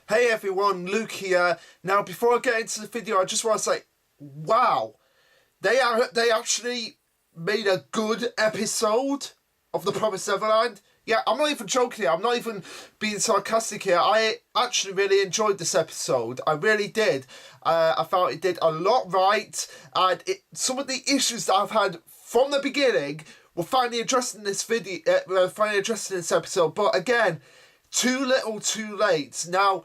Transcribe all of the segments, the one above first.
Hey everyone, Luke here. Now before I get into the video, I just want to say, wow, they actually made a good episode of The Promised Neverland. Yeah, I'm not even joking here, I'm not even being sarcastic here. I actually really enjoyed this episode, I really did. I felt it did a lot right, and some of the issues that I've had from the beginning were finally addressed in this video, finally addressed in this episode, but again, too little too late. Now,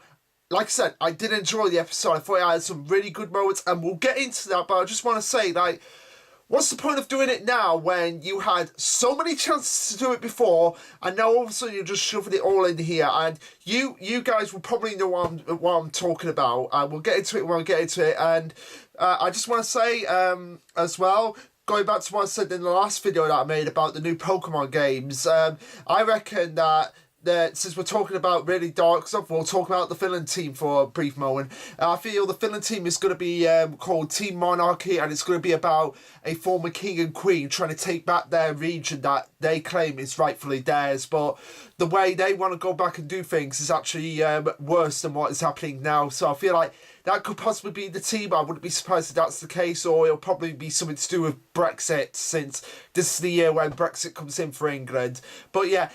like I said, I did enjoy the episode. I thought it had some really good moments, and we'll get into that, but I just want to say, like, what's the point of doing it now when you had so many chances to do it before, and now all of a sudden you're just shoving it all in here? And you guys will probably know what I'm talking about, and we'll get into it when we get into it. And I just want to say, as well, going back to what I said in the last video that I made about the new Pokemon games, I reckon that since we're talking about really dark stuff, we'll talk about the villain team for a brief moment. I feel the villain team is going to be called Team Monarchy, and it's going to be about a former king and queen trying to take back their region that they claim is rightfully theirs, but the way they want to go back and do things is actually worse than what is happening now. So I feel like that could possibly be the team. I wouldn't be surprised if that's the case, or it'll probably be something to do with Brexit, since this is the year when Brexit comes in for England. But yeah,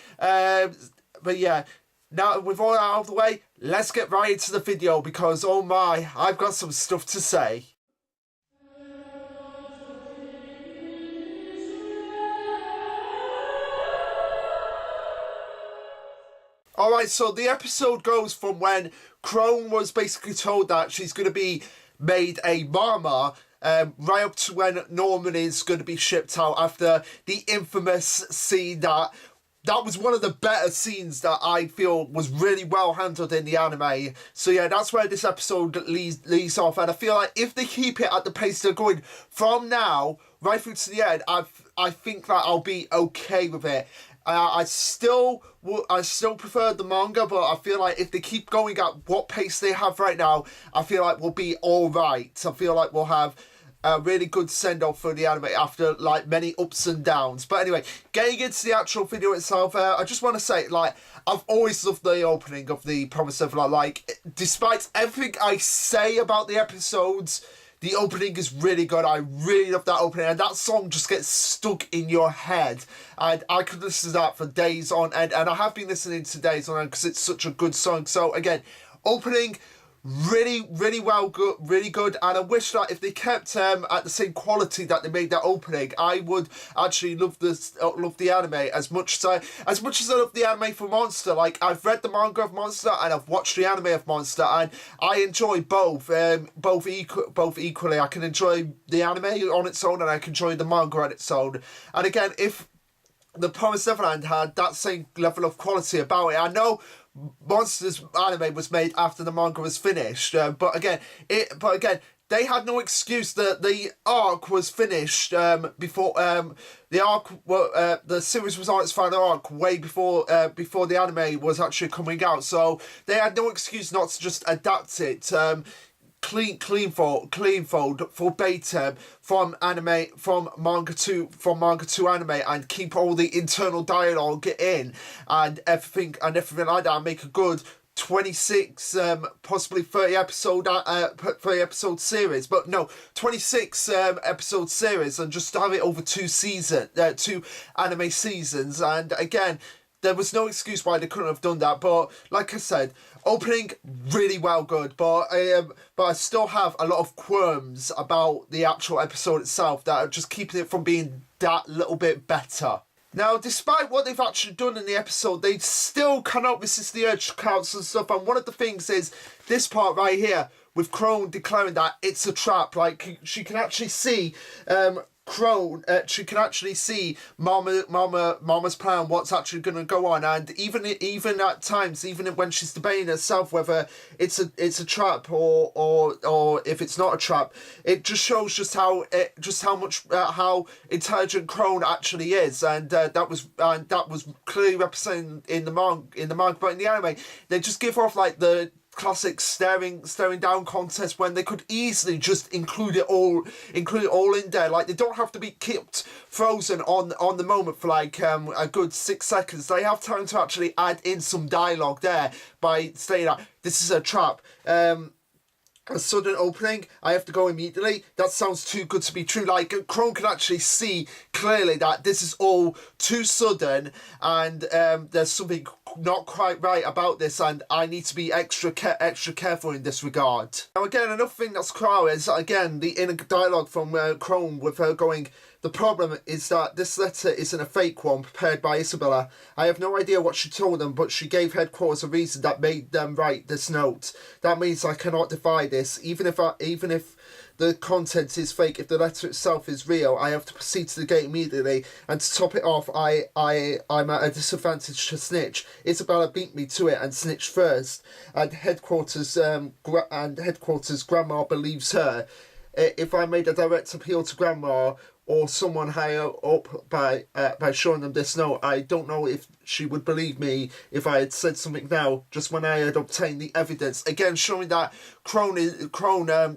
now with all that out of the way, let's get right into the video, because oh my, I've got some stuff to say. Alright, so the episode goes from when Crone was basically told that she's going to be made a mama, right up to when Norman is going to be shipped out after the infamous scene that was one of the better scenes that I feel was really well handled in the anime. So yeah, that's where this episode leads off, and I feel like if they keep it at the pace they're going from now right through to the end, I think that I'll be okay with it. I still prefer the manga, but I feel like if they keep going at what pace they have right now, I feel like we'll be alright. I feel like we'll have a really good send-off for the anime after like many ups and downs. But anyway, getting into the actual video itself, I just want to say, like, I've always loved the opening of The Promised Neverland. Like, despite everything I say about the episodes, the opening is really good. I really love that opening, and that song just gets stuck in your head, and I could listen to that for days on end, and I have been listening to days on end because it's such a good song. So again, opening really well, good, really good, and I wish that if they kept at the same quality that they made that opening, I would actually love the anime as much as I love the anime for Monster. Like, I've read the manga of Monster and I've watched the anime of Monster, and I enjoy both equally. I can enjoy the anime on its own, and I can enjoy the manga on its own. And again, if The Promised Neverland had that same level of quality about it, I know Monster's anime was made after the manga was finished, but again, they had no excuse. The arc was finished before the series was on its final arc way before the anime was actually coming out. So they had no excuse not to just adapt it. Clean fold verbatim from manga to anime, and keep all the internal dialogue in and everything like that, and make a good 26 possibly 30 episode series, but no, 26 episode series, and just have it over two anime seasons. And again, there was no excuse why they couldn't have done that. But like I said, opening really well good, but I still have a lot of qualms about the actual episode itself that are just keeping it from being that little bit better. Now, despite what they've actually done in the episode, they still cannot resist the urge to cancel stuff, and one of the things is this part right here, with Crone declaring that it's a trap. Like, she can actually see Crone, she can actually see Mama's plan, what's actually going to go on, and even at times, even when she's debating herself whether it's a trap or if it's not a trap, it just shows just how intelligent Crone actually is, and that was clearly represented in the manga, but in the anime they just give off like the classic staring down contest when they could easily just include it all in there. Like, they don't have to be kept frozen on the moment for like a good 6 seconds. They have time to actually add in some dialogue there by saying that this is a trap. A sudden opening, I have to go immediately. That sounds too good to be true. Like, Crone can actually see clearly that this is all too sudden, and there's something not quite right about this, and I need to be extra careful in this regard. Now, again, another thing that's crow is, again, the inner dialogue from Crone with her going, the problem is that this letter isn't a fake one prepared by Isabella. I have no idea what she told them, but she gave headquarters a reason that made them write this note. That means I cannot defy this. Even if the content is fake, if the letter itself is real, I have to proceed to the gate immediately. And to top it off, I'm at a disadvantage to snitch. Isabella beat me to it and snitched first. And headquarters Grandma believes her. If I made a direct appeal to Grandma or someone higher up by showing them this note, I don't know if she would believe me if I had said something now, just when I had obtained the evidence. Again, showing that Crone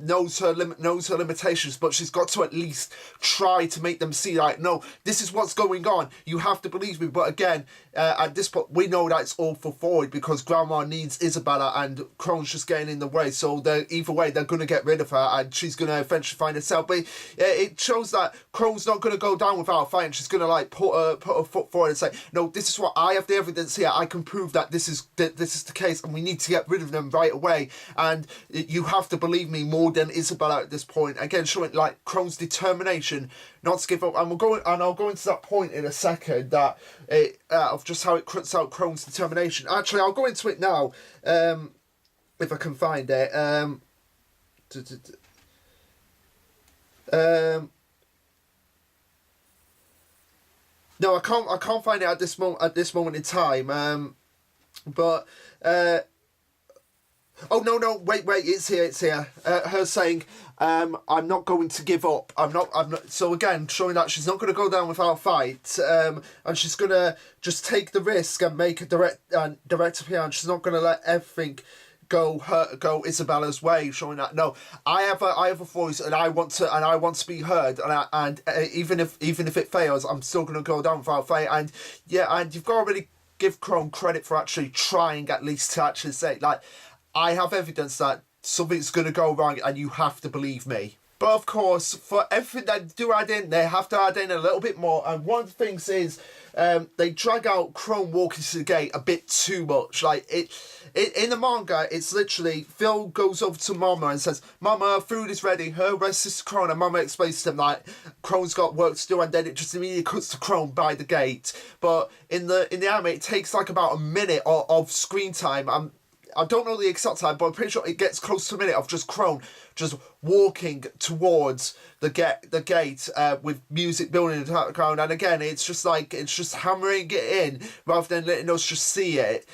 knows her limitations, but she's got to at least try to make them see, like, no, this is what's going on. You have to believe me. But again, at this point, we know that it's all for forward because Grandma needs Isabella and Crone's just getting in the way. So either way, they're going to get rid of her and she's going to eventually find herself. But it shows that Crone's not going to go down without a fight, and she's going to like put her foot forward and say, no, this is what I have the evidence here. I can prove that this is the case, and we need to get rid of them right away. And you have to believe me more than Isabella at this point. Again, showing like Crone's determination not to give up. And I'll go into that point in a second, that of just how it cuts out Crone's determination. Actually, I'll go into it now, if I can find it. No, I can't find it at this moment in time. But oh no, wait, it's here. Her saying, I'm not going to give up. I'm not. So again, showing that she's not going to go down without a fight. And she's going to just take the risk and make a direct appeal. And she's not going to let everything go Isabella's way, showing that no, I have a voice, and I want to be heard, and even if it fails, I'm still going to go down without a fight. And yeah, and you've got to really give Crone credit for actually trying at least to actually say, like, I have evidence that something's going to go wrong, and you have to believe me. But of course, for everything they do add in, they have to add in a little bit more. And one of the things is, they drag out Crone walking to the gate a bit too much. Like, in the manga, it's literally, Phil goes over to Mama and says, Mama, food is ready. Her sister Crone, and Mama explains to him, like, Crone's got work to do, and then it just immediately cuts to Crone by the gate. But in the anime, it takes like about a minute of screen time. I don't know the exact time, but I'm pretty sure it gets close to a minute of just Crone just walking towards the gate with music building in the background. And again, it's just hammering it in rather than letting us just see it.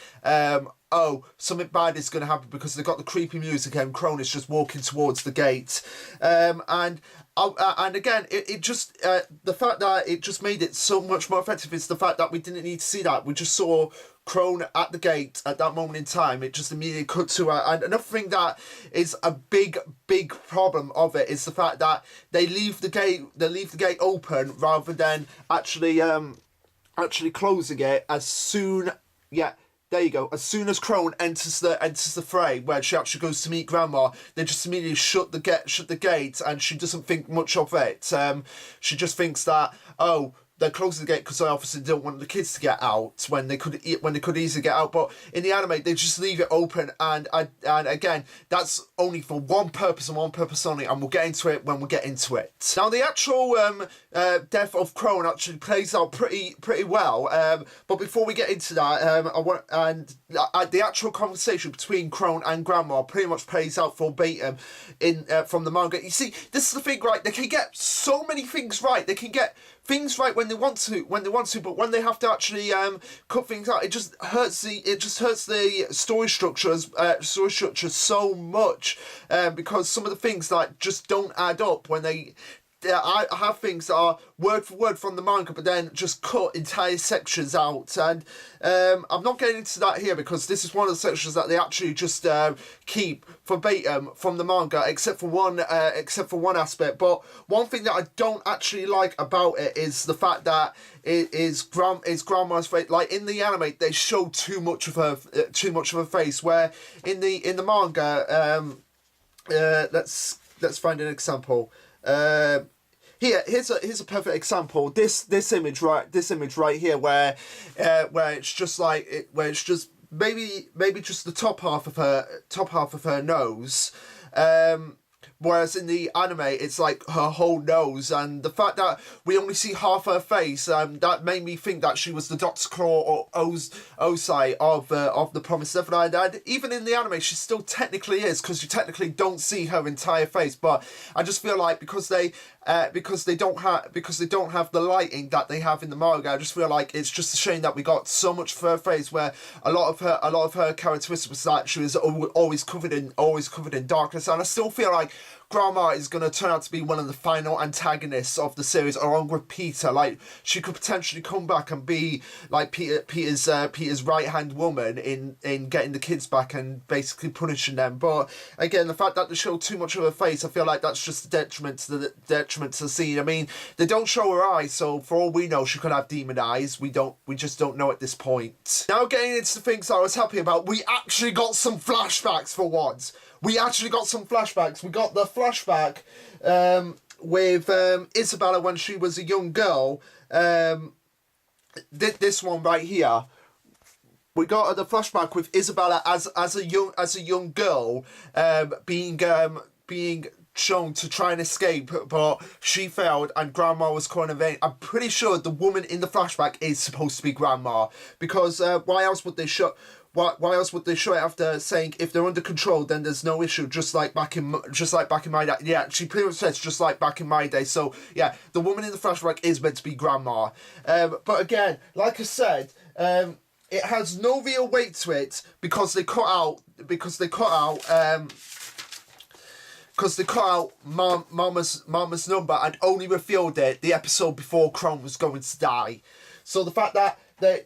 Oh, something bad is going to happen because they've got the creepy music and Crone is just walking towards the gate. And again, it just the fact that it just made it so much more effective is the fact that we didn't need to see that. We just saw Crone at the gate at that moment in time. It just immediately cut to her. And another thing that is a big problem of it is the fact that they leave the gate open rather than actually closing it as soon. Yeah. There you go. As soon as Crone enters the fray, where she actually goes to meet Grandma, they just immediately shut the gate, and she doesn't think much of it. She just thinks that, oh, they're closing the gate because they obviously don't want the kids to get out when they could easily get out. But in the anime, they just leave it open, and again, that's only for one purpose and one purpose only, and we'll get into it when we get into it. Now, the actual death of Crone actually plays out pretty well. But before we get into that, the actual conversation between Crone and Grandma pretty much plays out verbatim from the manga. You see, this is the thing, right? They can get so many things right. They can get things right when they want to, but when they have to actually cut things out, it just hurts the story structure so much, because some of the things like just don't add up when they I have things that are word for word from the manga, but then just cut entire sections out. And I'm not getting into that here because this is one of the sections that they actually just keep verbatim from the manga, except for one aspect. But one thing that I don't actually like about it is the fact that it is grandma's face. Like in the anime, they show too much of her face. Where in the manga, let's find an example. Here's a perfect example. This image right here, where it's just like where it's just maybe just the top half of her nose. Whereas in the anime, it's like her whole nose, and the fact that we only see half her face, that made me think that she was the Dr. Claw or Osai of the Promised Neverland. And even in the anime, she still technically is, because you technically don't see her entire face. But I just feel like because they don't have the lighting that they have in the manga, I just feel like it's just a shame that we got so much of her face, where a lot of her characteristics was that she was always covered in darkness. And I still feel like Grandma is going to turn out to be one of the final antagonists of the series, along with Peter. Like, she could potentially come back and be like Peter's right-hand woman in getting the kids back and basically punishing them. But again, the fact that they show too much of her face, I feel like that's just a detriment to the scene. I mean, they don't show her eyes, so for all we know, she could have demon eyes. We just don't know at this point. Now, getting into the things I was happy about, we actually got some flashbacks for once. We actually got some flashbacks. We got the flashback with Isabella when she was a young girl. This one right here. We got the flashback with Isabella as a young girl, being shown to try and escape, but she failed and Grandma was caught in a vein. I'm pretty sure the woman in the flashback is supposed to be Grandma, because why else would they show it after saying if they're under control then there's no issue, just like back in my day. Yeah, she pretty much says just like back in my day. So yeah, the woman in the flashback is meant to be Grandma. But again, like I said, it has no real weight to it because they cut out Mama's number and only revealed it the episode before Crone was going to die. So the fact that they've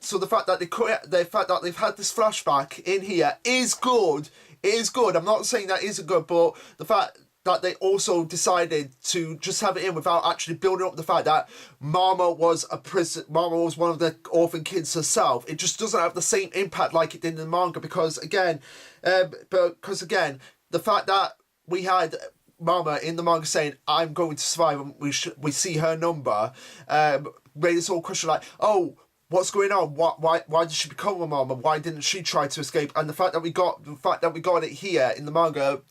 had this flashback in here is good. It is good. I'm not saying that isn't good, but the fact that they also decided to just have it in without actually building up the fact that Mama was one of the orphan kids herself, it just doesn't have the same impact like it did in the manga, because again, the fact that we had Mama in the manga saying, "I'm going to survive," and we see her number, made this whole question like, oh, what's going on? Why did she become a Mama? Why didn't she try to escape? And the fact that we got it here in the manga,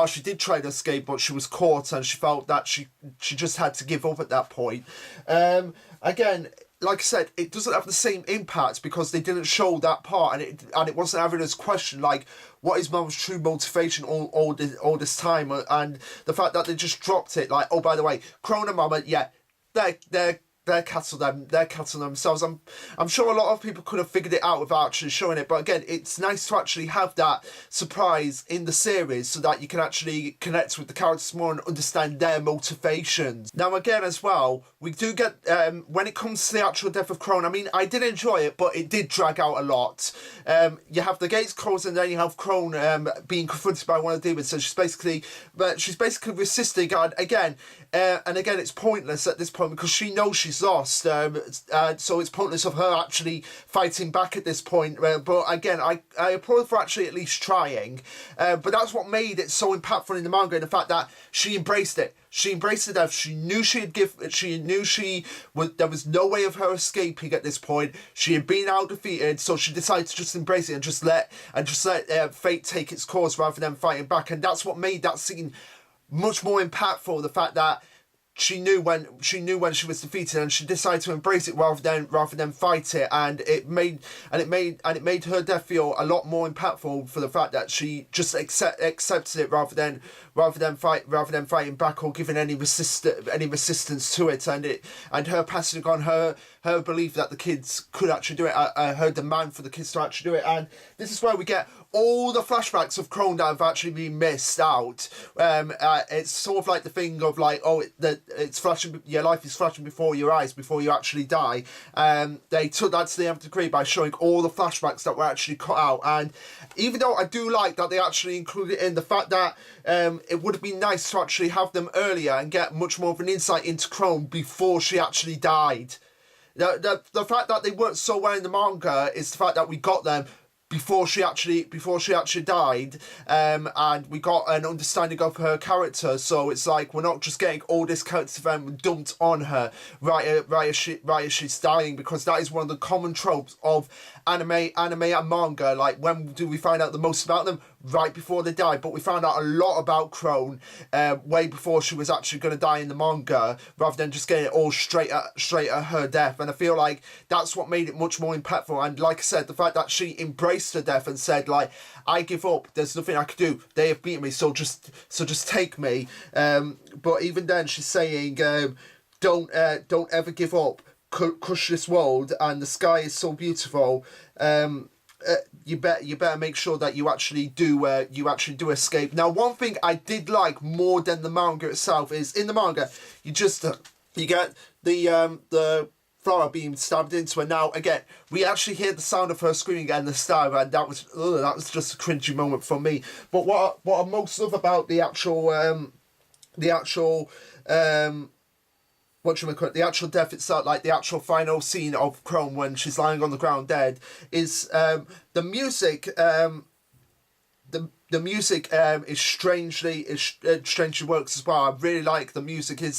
she did try to escape, but she was caught, and she felt that she just had to give up at that point. Again, like I said, it doesn't have the same impact because they didn't show that part, and it wasn't having this question like, what is Mama's true motivation all this time? And the fact that they just dropped it, like, oh, by the way, Crone and Mama, yeah, they're cattle themselves. I'm sure a lot of people could have figured it out without actually showing it, but again, it's nice to actually have that surprise in the series so that you can actually connect with the characters more and understand their motivations. Now again as well, we do get, when it comes to the actual death of Crone, I mean, I did enjoy it, but it did drag out a lot. You have the gates closed, and then you have Crone being confronted by one of the demons, so she's basically resisting, and again, it's pointless at this point because she knows she's lost, so it's pointless of her actually fighting back at this point, but again, I applaud for actually at least trying, but that's what made it so impactful in the manga, and the fact that she embraced it. She embraced the death. She knew there was no way of her escaping at this point. She had been out defeated, so she decided to just embrace it and just let fate take its course rather than fighting back, and that's what made that scene much more impactful. The fact that she knew when she was defeated, and she decided to embrace it rather than fight it, and it made her death feel a lot more impactful for the fact that she just accepted it rather than fighting back or giving any resistance to it, and her passing on her belief that the kids could actually do it, her demand for the kids to actually do it, and this is where we get all the flashbacks of Crone that have actually been missed out. It's sort of like the thing of like, oh, it's flashing, your life is flashing before your eyes before you actually die. They took that to the nth degree by showing all the flashbacks that were actually cut out. And even though I do like that they actually included in the fact that it would have been nice to actually have them earlier and get much more of an insight into Crone before she actually died. The fact that they worked so well in the manga is the fact that we got them before she actually died, and we got an understanding of her character. So it's like we're not just getting all this character development dumped on her right as she's dying, because that is one of the common tropes of anime and manga. Like, when do we find out the most about them? Right before they die. But we found out a lot about Crone way before she was actually going to die in the manga, rather than just getting it all straight at her death. And I feel like that's what made it much more impactful. And like I said, the fact that she embraced her death and said, like, I give up, there's nothing I can do, they have beaten me, so just take me. But even then she's saying, don't ever give up, crush this world, and the sky is so beautiful. You better make sure that you actually do escape. Now, one thing I did like more than the manga itself is, in the manga you get the flower being stabbed into her. Now again, we actually hear the sound of her screaming and the stab, and that was just a cringy moment for me. But what I most love about the actual the actual death itself, like the actual final scene of Crone when she's lying on the ground dead, is the music. The music is strangely works as well. I really like the music. It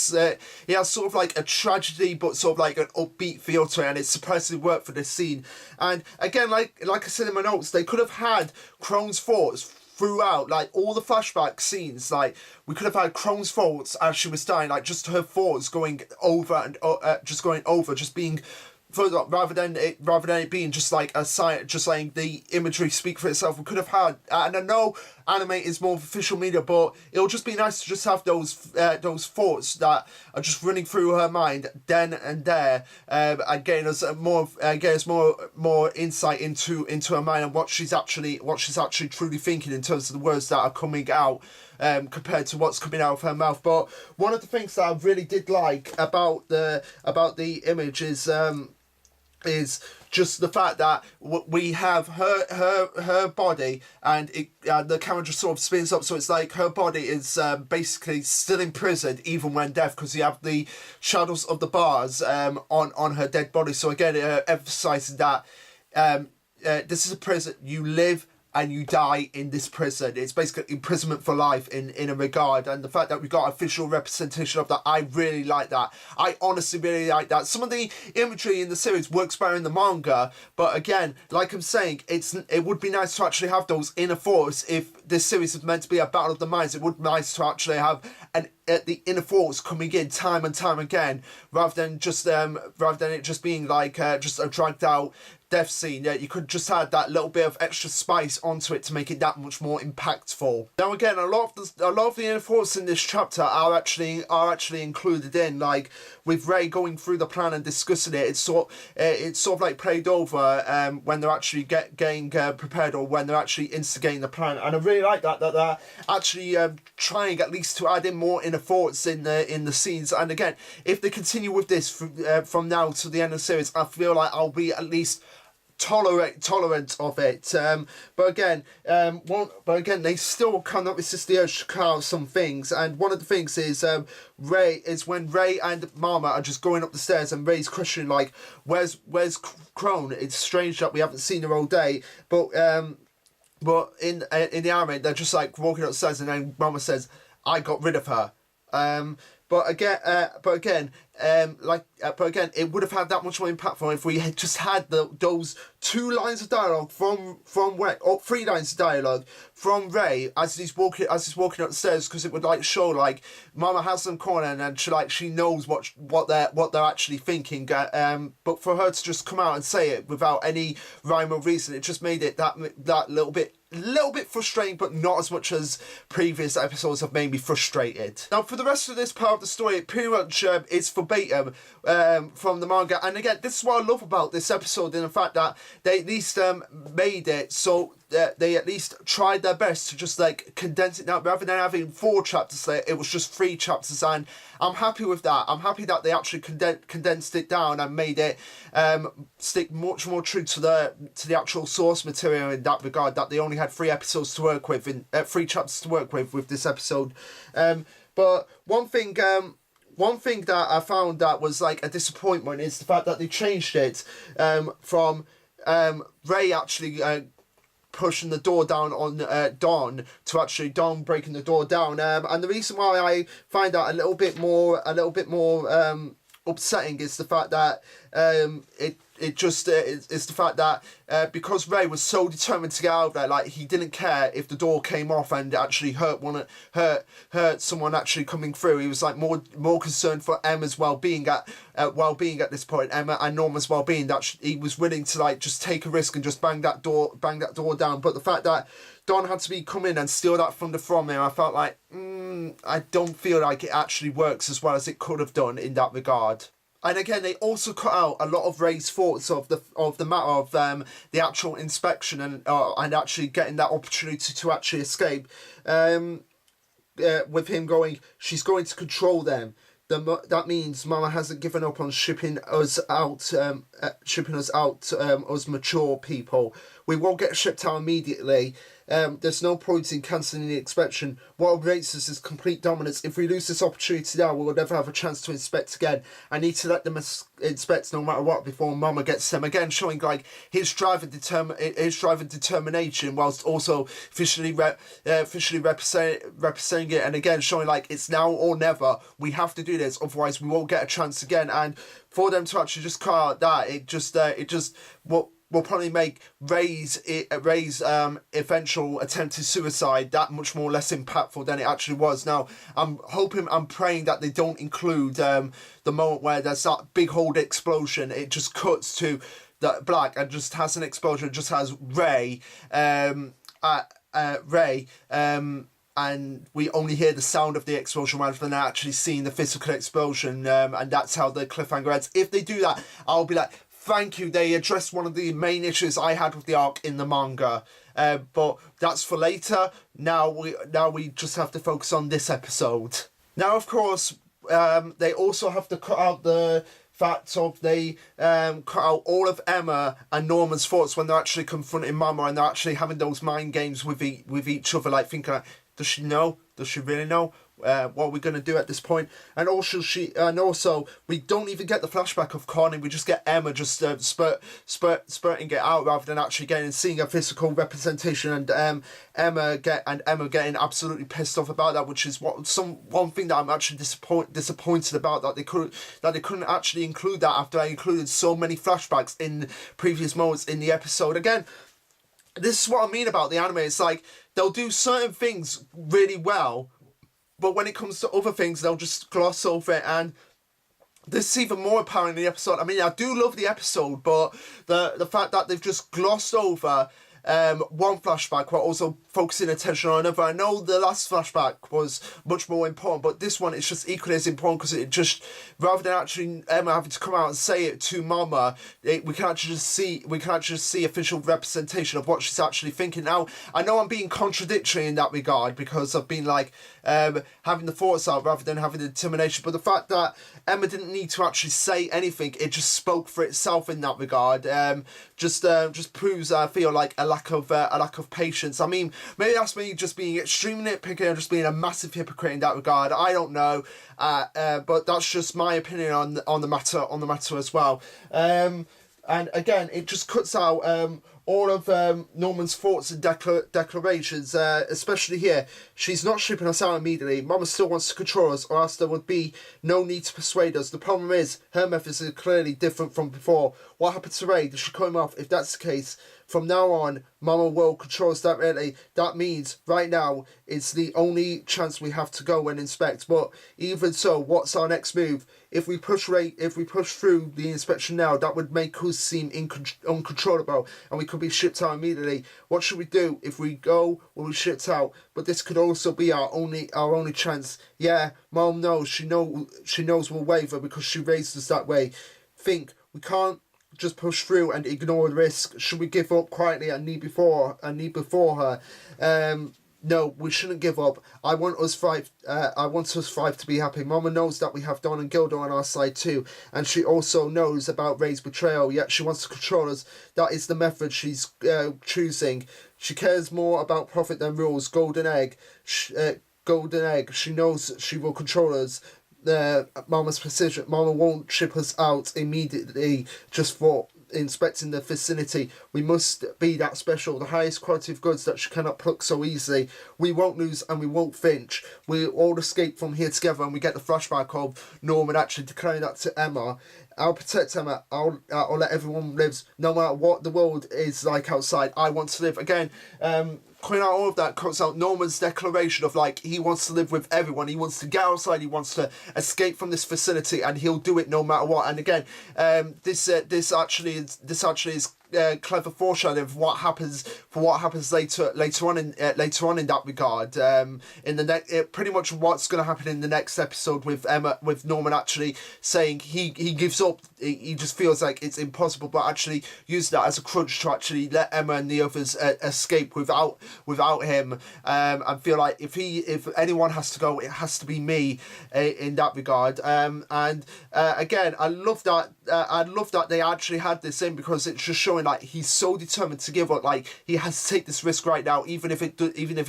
has sort of like a tragedy, but sort of like an upbeat feel to it, and it surprisingly worked for this scene. And again, like I said in my notes, they could have had Crone's thoughts throughout, like all the flashback scenes. Like, we could have had Crone's thoughts as she was dying, like just her thoughts going over and just being further, rather than it being just like a sight, just letting the imagery speak for itself. We could have had, and I know anime is more official media, but it'll just be nice to just have those thoughts that are just running through her mind then and there, and getting us more insight into her mind and what she's actually truly thinking in terms of the words that are coming out, compared to what's coming out of her mouth. But one of the things that I really did like about the image is just the fact that we have her body, and the camera just sort of spins up, so it's like her body is basically still imprisoned even when deaf, because you have the shadows of the bars on her dead body. So again, it emphasizes that this is a prison. You live and you die in this prison. It's basically imprisonment for life in a regard. And the fact that we got official representation of that, I really like that. I honestly really like that. Some of the imagery in the series works better in the manga, but again, like I'm saying, it would be nice to actually have those inner thoughts. If this series is meant to be a battle of the minds, it would be nice to actually have the inner thoughts coming in time and time again, rather than it just being like just a dragged out death scene. Yeah, you could just add that little bit of extra spice onto it to make it that much more impactful. Now again, a lot of the inner thoughts in this chapter are actually included in, like with Ray going through the plan and discussing it. It's sort of like played over when they're actually getting prepared, or when they're actually instigating the plan. And I really like that they're actually trying at least to add in more inner thoughts in the scenes. And again, if they continue with this from now to the end of the series, I feel like I'll be at least tolerant of it. But again, they still cannot resist the urge to cut out some things. And one of the things is when Ray and Mama are just going up the stairs, and Ray's questioning, like, where's Crone? It's strange that we haven't seen her all day. But in the anime, they're just like walking upstairs, and then Mama says, I got rid of her. But again, it would have had that much more impactful if we had just had those 2 lines of dialogue from Ray, or 3 lines of dialogue from Ray as he's walking upstairs, because it would like show like Mama has them cornered, and she knows what they're actually thinking. But for her to just come out and say it without any rhyme or reason, it just made it that little bit frustrating, but not as much as previous episodes have made me frustrated. Now, for the rest of this part of the story, it pretty much is verbatim from the manga. And again, this is what I love about this episode, in the fact that they at least made it so they at least tried their best to just like condense it down rather than having 4 chapters. It was just 3 chapters, and I'm happy with that. I'm happy that they actually condensed it down and made it stick much more true to the actual source material in that regard. That they only had 3 episodes to work with, 3 chapters to work with this episode. But one thing that I found that was like a disappointment is the fact that they changed it from Ray actually pushing the door down on Dawn to actually Dawn breaking the door down. And the reason why I find that a little bit more upsetting is the fact that it's the fact that because Ray was so determined to get out of there, like he didn't care if the door came off and actually hurt someone actually coming through. He was like more concerned for Emma's well-being at this point, Emma and Norma's well-being, that he was willing to like just take a risk and just bang that door down. But the fact that Don had to come in and steal that thunder from him, I felt like I don't feel like it actually works as well as it could have done in that regard. And again, they also cut out a lot of Ray's thoughts of the matter of the actual inspection and actually getting that opportunity to actually escape. With him going, she's going to control them. That means Mama hasn't given up on shipping us out as mature people. We won't get shipped out immediately. There's no point in cancelling the inspection. What awaits us is complete dominance. If we lose this opportunity now, we'll never have a chance to inspect again. I need to let them inspect no matter what before Mama gets them. Again, showing like his drive and determination, whilst also officially representing it. And again, showing like it's now or never. We have to do this, otherwise we won't get a chance again. And for them to actually just cut out that, it just will probably make Ray's eventual attempted suicide that much more less impactful than it actually was. Now, I'm praying that they don't include the moment where there's that big old explosion. It just cuts to the black and just has an explosion. It just has Ray, and we only hear the sound of the explosion rather than actually seeing the physical explosion. And that's how the cliffhanger ends. If they do that, I'll be like, thank you, they addressed one of the main issues I had with the arc in the manga. But that's for later. Now we just have to focus on this episode. Now, of course, they also have to cut out the fact of they cut out all of Emma and Norman's thoughts when they're actually confronting Mama and they're actually having those mind games with each other, like thinking, like, does she know? Does she really know? What are we going to do at this point? And also we don't even get the flashback of Connie. We just get Emma just spurting it out rather than actually seeing a physical representation, and Emma getting absolutely pissed off about that, which is one thing that I'm actually disappointed about, that they couldn't actually include that after I included so many flashbacks in previous moments in the episode. Again, this is what I mean about the anime. It's like they'll do certain things really well, but when it comes to other things, they'll just gloss over it. And this is even more apparent in the episode. I mean, I do love the episode, but the fact that they've just glossed over one flashback while also focusing attention on another. I know the last flashback was much more important, but this one is just equally as important, because it just, rather than actually Emma having to come out and say it to Mama, we can actually just see official representation of what she's actually thinking. Now, I know I'm being contradictory in that regard, because I've been like having the thoughts out rather than having the determination, but the fact that Emma didn't need to actually say anything, it just spoke for itself in that regard. Just proves, I feel like, a lack of patience. I mean, maybe that's me just being extremely nitpicky and just being a massive hypocrite in that regard. I don't know, but that's just my opinion on the matter as well. And again, it just cuts out all of Norman's thoughts and declarations, especially here. She's not shipping us out immediately. Mama still wants to control us, or else there would be no need to persuade us. The problem is, her methods are clearly different from before. What happened to Ray? Does she cut him off? If that's the case, from now on, Mama will control us directly. That means, right now, it's the only chance we have to go and inspect. But even so, what's our next move? If we push through the inspection now, that would make us seem uncontrollable, and we could be shipped out immediately. What should we do? If we go, we'll be shipped out. But this could also be our only chance. Yeah, Mom knows. She knows we'll waver because she raised us that way. We can't just push through and ignore the risk? Should we give up quietly and kneel before her? No, we shouldn't give up. I want us five to be happy. Mama knows that we have Don and Gilda on our side too, and she also knows about Ray's betrayal, yet she wants to control us. That is the method she's choosing. She cares more about profit than rules. Golden egg. She knows she will control us. Mama's precision. Mama won't ship us out immediately just for inspecting the vicinity. We must be that special, the highest quality of goods that she cannot pluck so easily. We won't lose and we won't flinch. We all escape from here together, and we get the flashback of Norman actually declaring that to Emma. I'll protect Emma. I'll let everyone live, no matter what the world is like outside. I want to live. Again, coming out all of that comes out Norman's declaration of like he wants to live with everyone. He wants to get outside. He wants to escape from this facility, and he'll do it no matter what. And again, this actually is clever foreshadowing of what happens later on in that regard. In the pretty much what's going to happen in the next episode with Norman actually saying he gives up. He just feels like it's impossible, but actually use that as a crutch to actually let Emma and the others escape without him. And feel like if anyone has to go, it has to be me in that regard. Again, I love that they actually had this in, because it's just showing like he's so determined to give up. Like he has to take this risk right now, even if it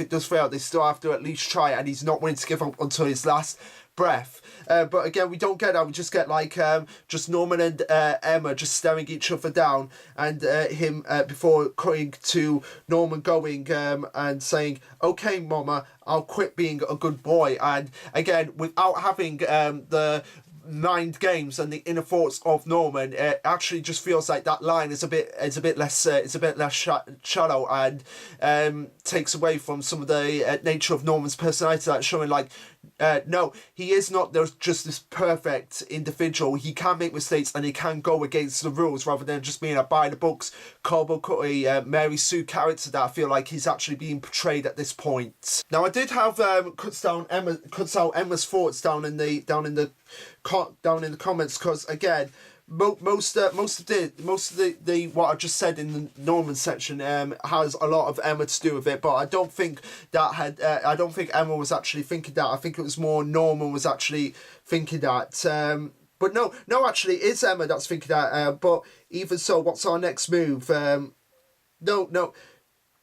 does fail, they still have to at least try, and he's not willing to give up until his last breath. But again, we don't get that. We just get like just Norman and Emma just staring each other down, and him before cutting to Norman going and saying, "Okay, Mama, I'll quit being a good boy." And again, without having the mind games and the inner thoughts of Norman, it actually just feels like that line is a bit less shallow, and takes away from some of the nature of Norman's personality, like showing like no, he is not just this perfect individual. He can make mistakes and he can go against the rules, rather than just being a by the books Carbo Cutty Mary Sue character that I feel like he's actually being portrayed at this point. Now I did have cuts out Emma's thoughts down in the comments, because again, most of the what I just said in the Norman section has a lot of Emma to do with it, but I don't think Emma was actually thinking that. I think it was more Norman was actually thinking that. But no, actually, it's Emma that's thinking that. But even so, what's our next move?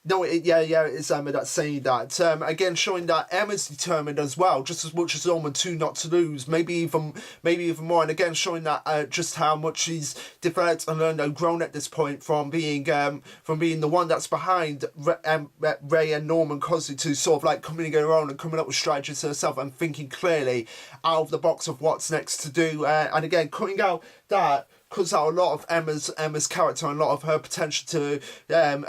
No, it's Emma that's saying that. Again, showing that Emma's determined as well, just as much as Norman too, not to lose. Maybe even more. And again, showing that just how much she's developed and learned and grown at this point from being the one that's behind Ray and Norman constantly, to sort of like coming her own and coming up with strategies herself and thinking clearly out of the box of what's next to do. And again, cutting out that cuts out a lot of Emma's character and a lot of her potential to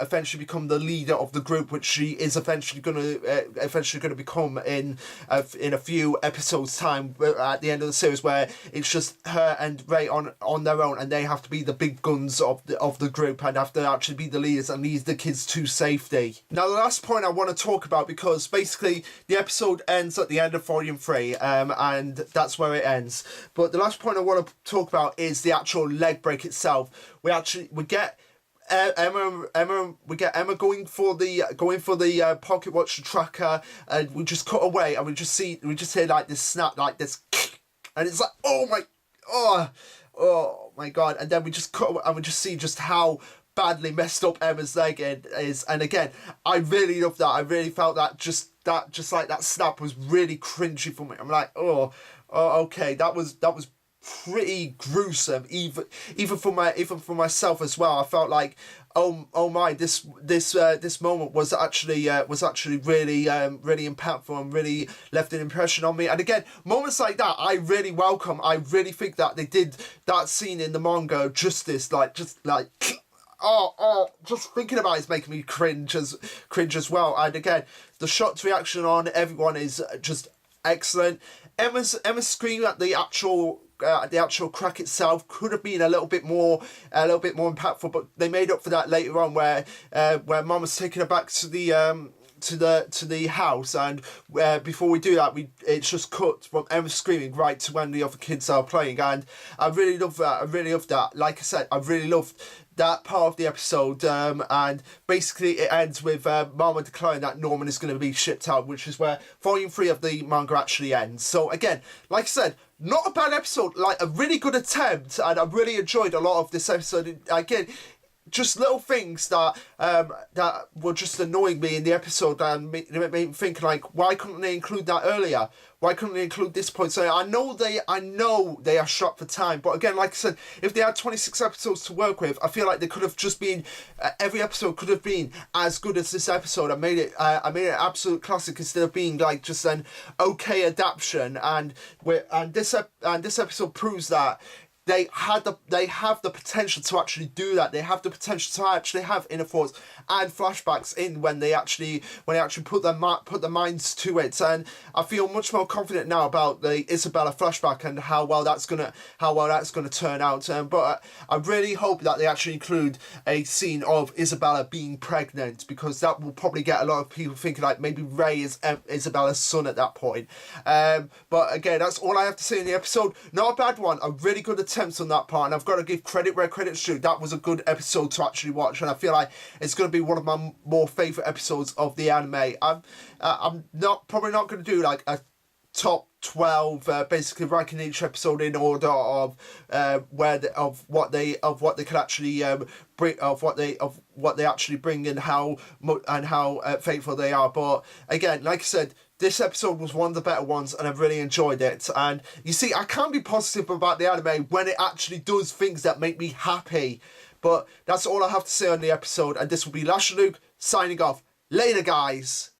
eventually become the leader of the group, which she is eventually going to become in a few episodes time at the end of the series, where it's just her and Ray on their own, and they have to be the big guns of the group and have to actually be the leaders and lead the kids to safety. Now the last point I want to talk about, because basically the episode ends at the end of Volume 3 and that's where it ends, but the last point I want to talk about is the actual leg break itself. We get Emma going for the pocket watch tracker, and we just cut away and we just hear like this snap, like this, and it's like oh my god, and then we just cut away and we just see just how badly messed up Emma's leg is. And again, I really love that. I really felt that just like that snap was really cringy for me. I'm like, oh okay, that was pretty gruesome, even for myself as well. I felt like oh my, this moment was actually really impactful and really left an impression on me. And again, moments like that I really welcome. I really think that they did that scene in the manga justice. Just thinking about it's making me cringe as well. And again, the shocked reaction on everyone is just excellent. Emma's scream at the actual crack itself could have been a little bit more impactful, but they made up for that later on, where Mama's taking her back to the to the house, and before we do that, it's just cut from Emma screaming right to when the other kids are playing, and I really love that. I really love that. Like I said, I really loved that part of the episode, and basically it ends with Mama declaring that Norman is going to be shipped out, which is where volume 3 of the manga actually ends. So again, like I said, not a bad episode, like a really good attempt, and I really enjoyed a lot of this episode. Again, just little things that were just annoying me in the episode, and made me think, like, why couldn't they include that earlier? Why couldn't they include this point? So I know they are shot for time, but again, like I said, if they had 26 episodes to work with, I feel like they could have just been every episode could have been as good as this episode. I made it an absolute classic instead of being like just an okay adaptation. And this episode proves that they have the potential to actually do that. They have the potential to actually have inner thoughts and flashbacks in when they actually put their minds to it. And I feel much more confident now about the Isabella flashback and how well that's gonna turn out. But I really hope that they actually include a scene of Isabella being pregnant, because that will probably get a lot of people thinking like maybe Ray is Isabella's son at that point. But again, that's all I have to say in the episode. Not a bad one. A really good attempts on that part, and I've got to give credit where credit's due. That was a good episode to actually watch, and I feel like it's going to be one of my more favourite episodes of the anime. I'm probably not going to do like a top 12, basically ranking each episode in order of what they can actually bring, of what they actually bring, and how faithful they are. But again, like I said, this episode was one of the better ones, and I've really enjoyed it. And you see, I can be positive about the anime when it actually does things that make me happy. But that's all I have to say on the episode, and this will be Lasha Luke signing off. Later, guys.